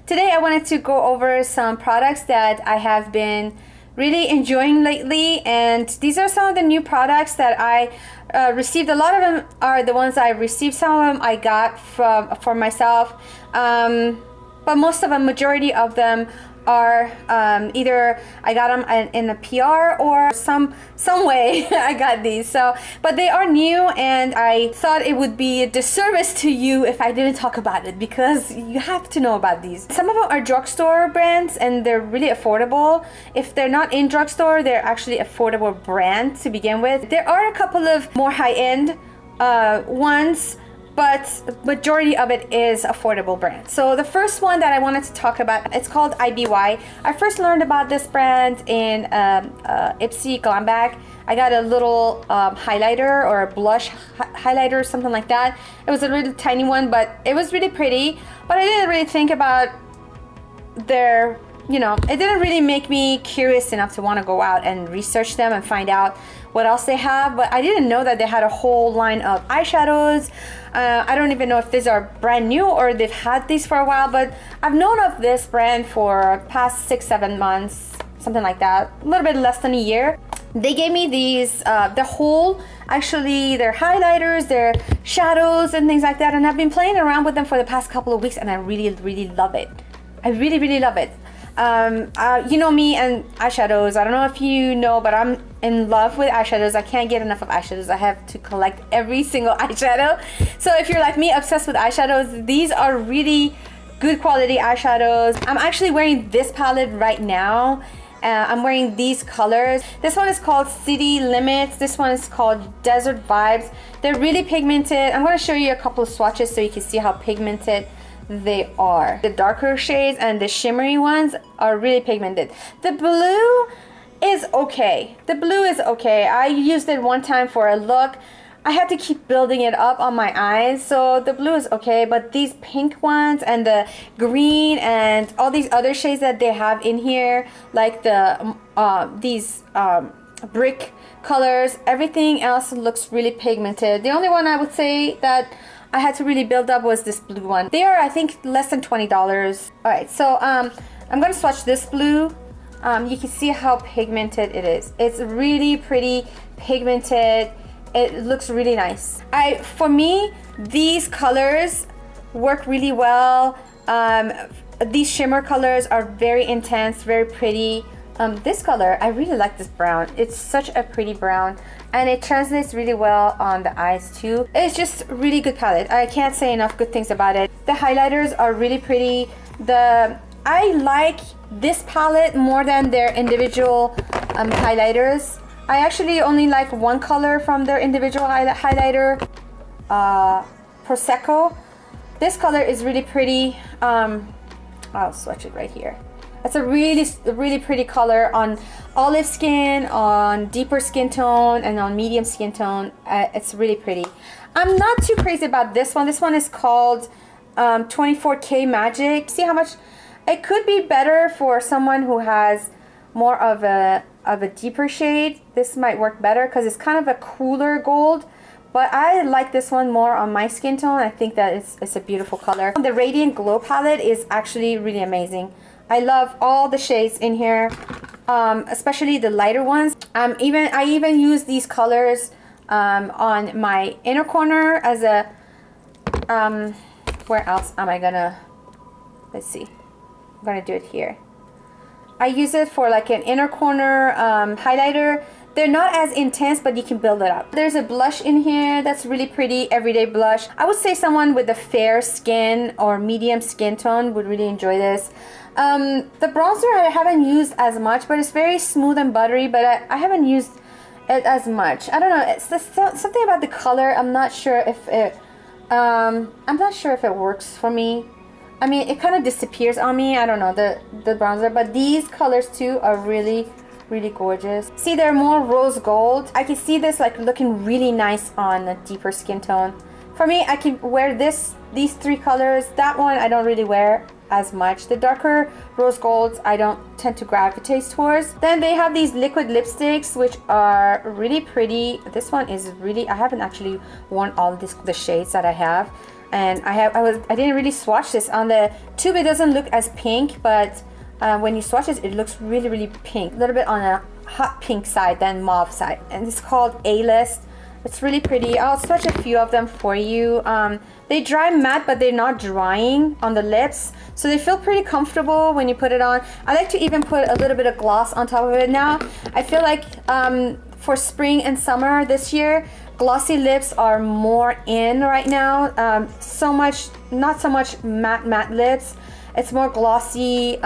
Today I wanted to go over some products that I have been really enjoying lately, and these are some of the new products that I received. A lot of them are the ones I received. Some of them I got for myself, but most of them, majority of them are either I got them in a PR or some way I got these. But they are new, and I thought it would be a disservice to you if I didn't talk about it, because you have to know about these. Some of them are drugstore brands, and they're really affordable. If they're not in drugstore, they're actually affordable brand to begin with. There are a couple of more high-end ones, but majority of it is affordable brand. So the first one that I wanted to talk about, it's called IBY. I first learned about this brand in Ipsy Glam Bag. I got a little highlighter or a blush highlighter, something like that. It was a really tiny one, but it was really pretty. But I didn't really think about their, it didn't really make me curious enough to want to go out and research them and find out what else they have. But I didn't know that they had a whole line of eyeshadows. I don't even know if these are brand new or they've had these for a while, but I've known of this brand for past 6-7 months, something like that, a little bit less than a year. They gave me these, actually their highlighters, their shadows and things like that, and I've been playing around with them for the past couple of weeks, and I really love it. I really love it. You know me and eyeshadows. I don't know if you know, but I'm in love with eyeshadows. I can't get enough of eyeshadows. I have to collect every single eyeshadow. So if you're like me, obsessed with eyeshadows, these are really good quality eyeshadows. I'm actually wearing this palette right now. I'm wearing these colors. This one is called City Limits. This one is called Desert Vibes. They're really pigmented. I'm going to show you a couple of swatches so you can see how pigmented they are. The darker shades and the shimmery ones are really pigmented. The blue is okay. The blue is okay. I used it one time for a look. I had to keep building it up on my eyes, so the blue is okay. But these pink ones and the green and all these other shades that they have in here, like the these brick colors, everything else looks really pigmented. The only one I would say that I had to really build up was this blue one. They are, I think, less than $20. All right, so I'm gonna swatch this blue. You can see how pigmented it is. It's really pretty pigmented. It looks really nice. For me, these colors work really well. These shimmer colors are very intense, very pretty. This color, I really like this brown. It's such a pretty brown, and it translates really well on the eyes too. It's just really good palette. I can't say enough good things about it. The highlighters are really pretty. I like this palette more than their individual highlighters. I actually only like one color from their individual highlighter, Prosecco. This color is really pretty. I'll swatch it right here. It's a really pretty color on olive skin, on deeper skin tone, and on medium skin tone. It's really pretty. I'm not too crazy about this one. This one is called 24K Magic. See how much it could be better for someone who has more of a deeper shade. This might work better because it's kind of a cooler gold. But I like this one more on my skin tone. I think that it's a beautiful color. The Radiant Glow palette is actually really amazing. I love all the shades in here, especially the lighter ones. I even use these colors on my inner corner as a, where else am I gonna, let's see, I'm gonna do it here. I use it for like an inner corner highlighter. They're not as intense, but you can build it up. There's a blush in here that's really pretty, everyday blush. I would say someone with a fair skin or medium skin tone would really enjoy this. The bronzer I haven't used as much, but it's very smooth and buttery, but I haven't used it as much. I don't know, it's something about the color. I'm not sure if it works for me. I mean, it kind of disappears on me. I don't know, the bronzer, but these colors too are really gorgeous. See, they're more rose gold. I can see this like looking really nice on a deeper skin tone. For me, I can wear these three colors. That one I don't really wear as much. The darker rose golds I don't tend to gravitate towards. Then they have these liquid lipsticks, which are really pretty. This one is really, I haven't actually worn all the shades that I have. And I didn't really swatch this. On the tube it doesn't look as pink, but when you swatch it, it looks really, really pink. A little bit on a hot pink side than mauve side. And it's called A-List. It's really pretty. I'll swatch a few of them for you. They dry matte, but they're not drying on the lips. So they feel pretty comfortable when you put it on. I like to even put a little bit of gloss on top of it now. I feel like for spring and summer this year, glossy lips are more in right now. Not so much matte lips. It's more glossy,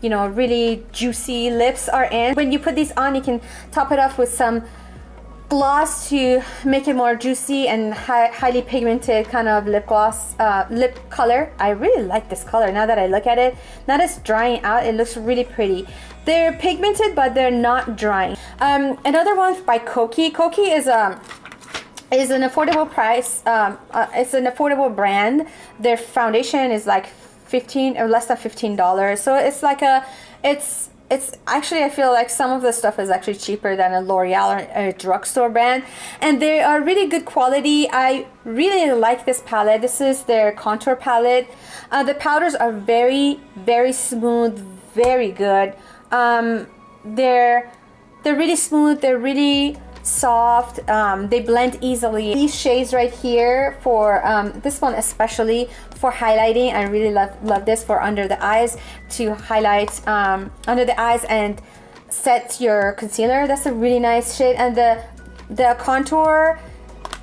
you know, really juicy lips are in. When you put these on, you can top it off with some gloss to make it more juicy and highly pigmented kind of lip gloss, lip color. I really like this color now that I look at it. Now that it's drying out, it looks really pretty. They're pigmented, but they're not drying. Another one by Kokie. Kokie is an affordable price. It's an affordable brand. Their foundation is like $15 or less than $15. So it's like it's actually, I feel like some of the stuff is actually cheaper than a L'Oreal or a drugstore brand, and they are really good quality. I really like this palette. This is their contour palette. The powders are very, very smooth, very good. They're really smooth. They're really soft. They blend easily. These shades right here for this one especially for highlighting. I really love this for under the eyes, to highlight under the eyes and set your concealer. That's a really nice shade. And the contour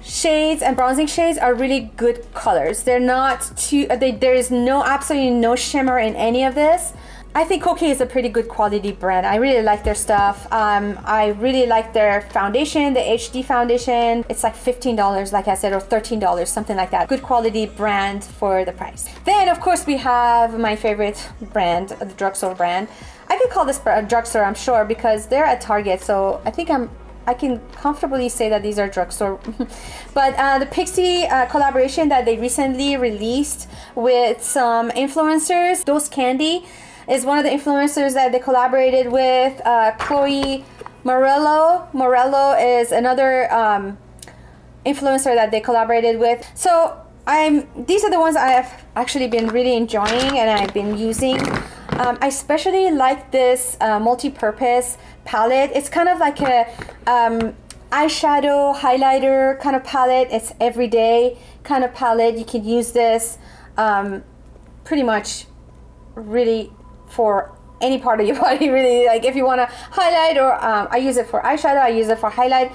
shades and bronzing shades are really good colors. They're not too there is absolutely no shimmer in any of this. I think Kokie is a pretty good quality brand. I really like their stuff. I really like their foundation, the HD foundation. It's like $15, like I said, or $13, something like that. Good quality brand for the price. Then, of course, we have my favorite brand, the drugstore brand. I can call this a drugstore, I'm sure, because they're at Target. So I think I can comfortably say that these are drugstore. But the Pixi collaboration that they recently released with some influencers, Those Candy, is one of the influencers that they collaborated with. Chloe Morello. Morello is another influencer that they collaborated with. So these are the ones I have actually been really enjoying and I've been using. I especially like this multi-purpose palette. It's kind of like a eyeshadow highlighter kind of palette. It's everyday kind of palette. You can use this pretty much really for any part of your body, really. Like if you want to highlight, or I use it for eyeshadow, I use it for highlight.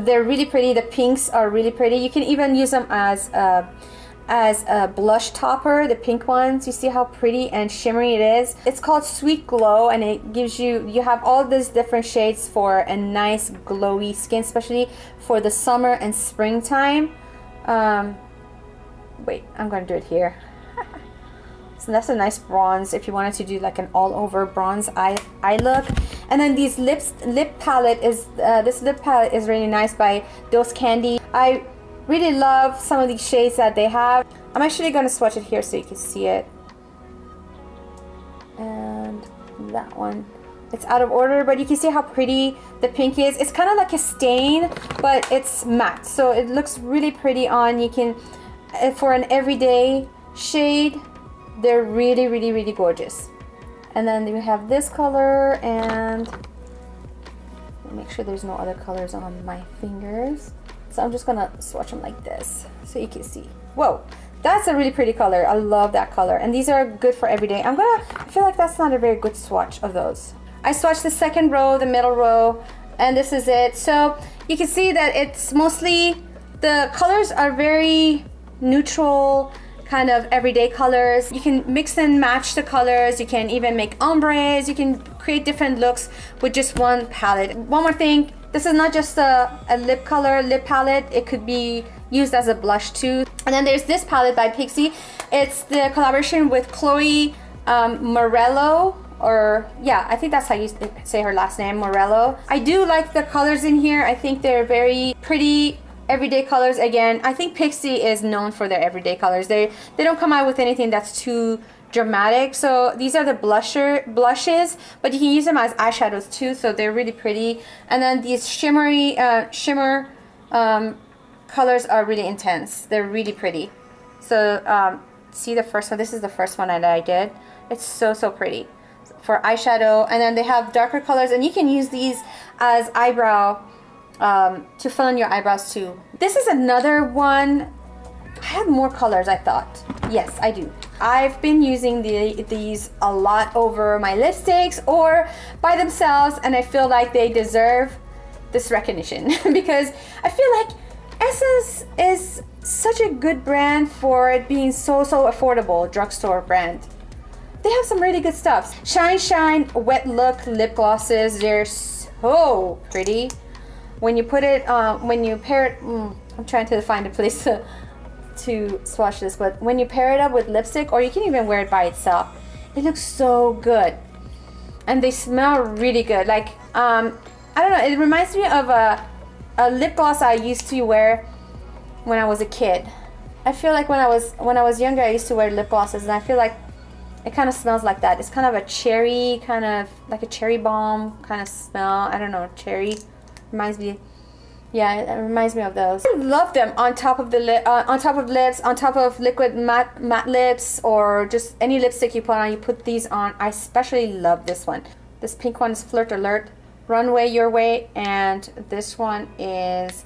They're really pretty. The pinks are really pretty. You can even use them as a blush topper, the pink ones. You see how pretty and shimmery it is. It's called Sweet Glow, and it gives you have all these different shades for a nice glowy skin, especially for the summer and springtime. Wait, I'm gonna do it here. So that's a nice bronze if you wanted to do like an all over bronze eye look. And then these this lip palette is really nice by Those Candy. I really love some of these shades that they have. I'm actually going to swatch it here so you can see it. And that one, it's out of order, but you can see how pretty the pink is. It's kind of like a stain, but it's matte, so it looks really pretty on. You can, for an everyday shade, they're really, really, really gorgeous. And then we have this color, and make sure there's no other colors on my fingers. So I'm just gonna swatch them like this so you can see. Whoa, that's a really pretty color. I love that color. And these are good for everyday. I feel like that's not a very good swatch of those. I swatched the second row, the middle row, and this is it. So you can see that it's mostly, the colors are very neutral, kind of everyday colors. You can mix and match the colors. You can even make ombres. You can create different looks with just one palette. One more thing, this is not just a lip palette. It could be used as a blush too. And then there's this palette by Pixi. It's the collaboration with Chloe Morello, or yeah, I think that's how you say her last name, Morello. I do like the colors in here. I think they're very pretty everyday colors. Again, I think Pixi is known for their everyday colors. They don't come out with anything that's too dramatic. So these are the blushes, but you can use them as eyeshadows too, so they're really pretty. And then these shimmer colors are really intense. They're really pretty. So see the first one, this is the first one that I did. It's so pretty for eyeshadow. And then they have darker colors, and you can use these as eyebrow to fill in your eyebrows too. This is another one. I have more colors, I thought. Yes, I do. I've been using these a lot over my lipsticks or by themselves, and I feel like they deserve this recognition because I feel like Essence is such a good brand for it being so affordable. Drugstore brand. They have some really good stuff. Shine Wet Look lip glosses. They're so pretty. When you put it, when you pair it, I'm trying to find a place to swatch this, but when you pair it up with lipstick, or you can even wear it by itself, it looks so good, and they smell really good. Like I don't know, it reminds me of a lip gloss I used to wear when I was a kid. I feel like when I was younger, I used to wear lip glosses, and I feel like it kind of smells like that. It's kind of a cherry, kind of like a cherry bomb kind of smell. I don't know, cherry reminds me. Yeah, it reminds me of those. I love them on top of the on top of lips, on top of liquid matte lips, or just any lipstick you put on. You put these on. I especially love this one. This pink one is Flirt Alert, Runway Your Way, and this one is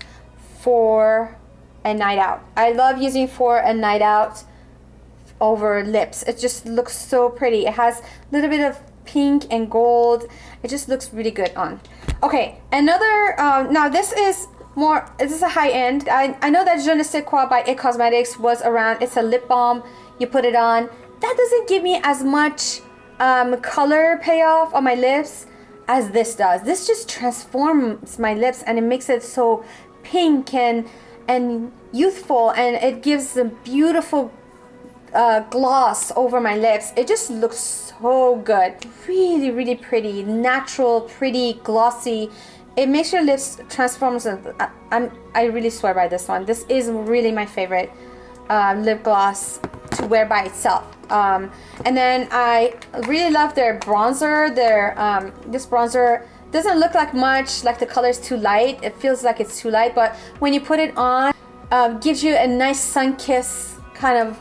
For a Night Out. I love using For a Night Out over lips. It just looks so pretty. It has a little bit of pink and gold. It just looks really good on. Okay, another now this is a high end. I know that Je ne sais quoi by It Cosmetics was around. It's a lip balm. You put it on. That doesn't give me as much color payoff on my lips as this does. This just transforms my lips, and it makes it so pink and youthful, and it gives a beautiful gloss over my lips. It just looks so good. Really pretty, natural, pretty, glossy. It makes your lips transform. I really swear by this one. This is really my favorite lip gloss to wear by itself. And then I really love their bronzer. This bronzer doesn't look like much, like the color is too light. It feels like it's too light, but when you put it on, gives you a nice sun-kissed kind of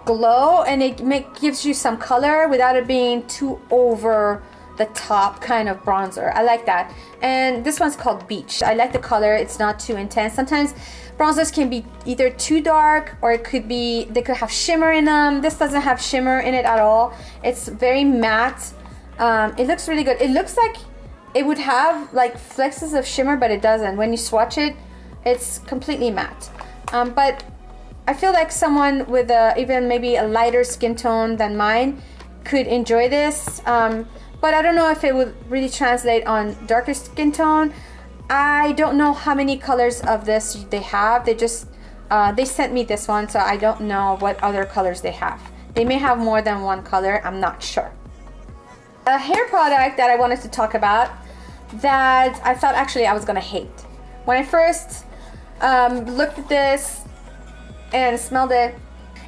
glow, and it gives you some color without it being too over the top kind of bronzer. I like that. And this one's called Beach. I like the color. It's not too intense. Sometimes bronzers can be either too dark, or it could be, they could have shimmer in them. This doesn't have shimmer in it at all. It's very matte. It looks really good. It looks like it would have like flexes of shimmer, but it doesn't. When you swatch it, it's completely matte. But I feel like someone with even maybe a lighter skin tone than mine could enjoy this. But I don't know if it would really translate on darker skin tone. I don't know how many colors of this they have. They just they sent me this one, so I don't know what other colors they have. They may have more than one color. I'm not sure. A hair product that I wanted to talk about that I thought actually I was gonna hate. When I first looked at this and smelled it,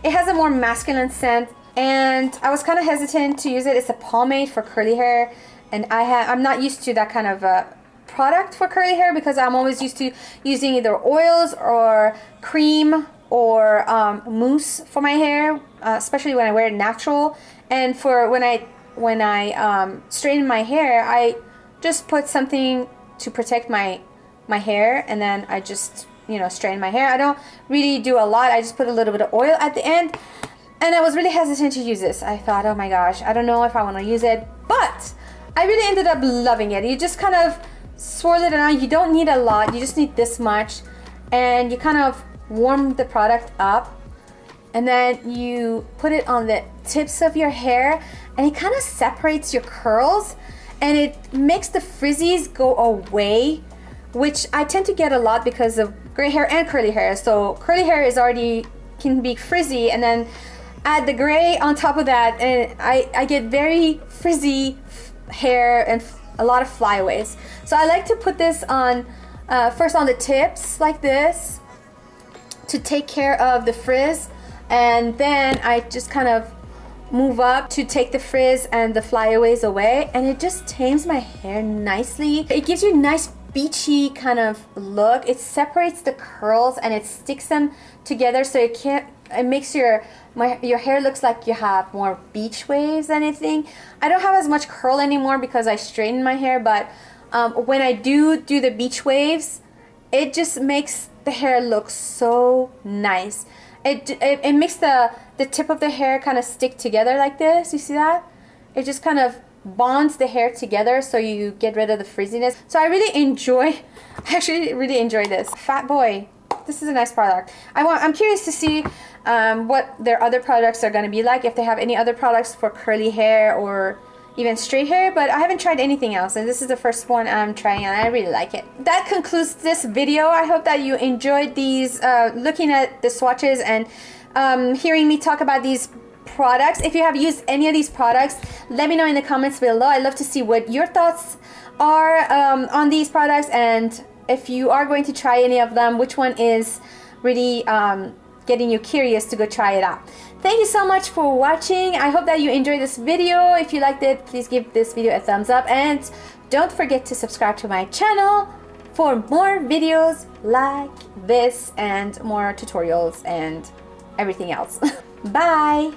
it has a more masculine scent, and I was kind of hesitant to use it. It's a pomade for curly hair, and I'm not used to that kind of product for curly hair because I'm always used to using either oils or cream or mousse for my hair, especially when I wear it natural. And for when I straighten my hair, I just put something to protect my hair, and then I just straighten my hair. I don't really do a lot. I just put a little bit of oil at the end, and I was really hesitant to use this. I thought, oh my gosh, I don't know if I want to use it, but I really ended up loving it. You just kind of swirl it around. You don't need a lot. You just need this much, and you kind of warm the product up, and then you put it on the tips of your hair, and it kind of separates your curls, and it makes the frizzies go away, which I tend to get a lot because of gray hair and curly hair. So curly hair is already can be frizzy, and then add the gray on top of that, and I get very frizzy hair and a lot of flyaways. So I like to put this on first on the tips like this to take care of the frizz, and then I just kind of move up to take the frizz and the flyaways away, and it just tames my hair nicely. It gives you a nice beachy kind of look. It separates the curls and it sticks them together, so it it makes your hair looks like you have more beach waves than anything. I don't have as much curl anymore because I straightened my hair, but when I do the beach waves, it just makes the hair look so nice. It makes the tip of the hair kind of stick together like this. You see that? It just kind of bonds the hair together so you get rid of the frizziness. So I actually really enjoy this. Fat Boy, this is a nice product. I'm curious to see what their other products are going to be like, if they have any other products for curly hair or even straight hair, but I haven't tried anything else, and this is the first one I'm trying and I really like it. That concludes this video. I hope that you enjoyed these, looking at the swatches and hearing me talk about these products. If you have used any of these products, let me know in the comments below. I'd love to see what your thoughts are on these products, and if you are going to try any of them, which one is really getting you curious to go try it out. Thank you so much for watching. I hope that you enjoyed this video. If you liked it, please give this video a thumbs up, and don't forget to subscribe to my channel for more videos like this and more tutorials and everything else. Bye.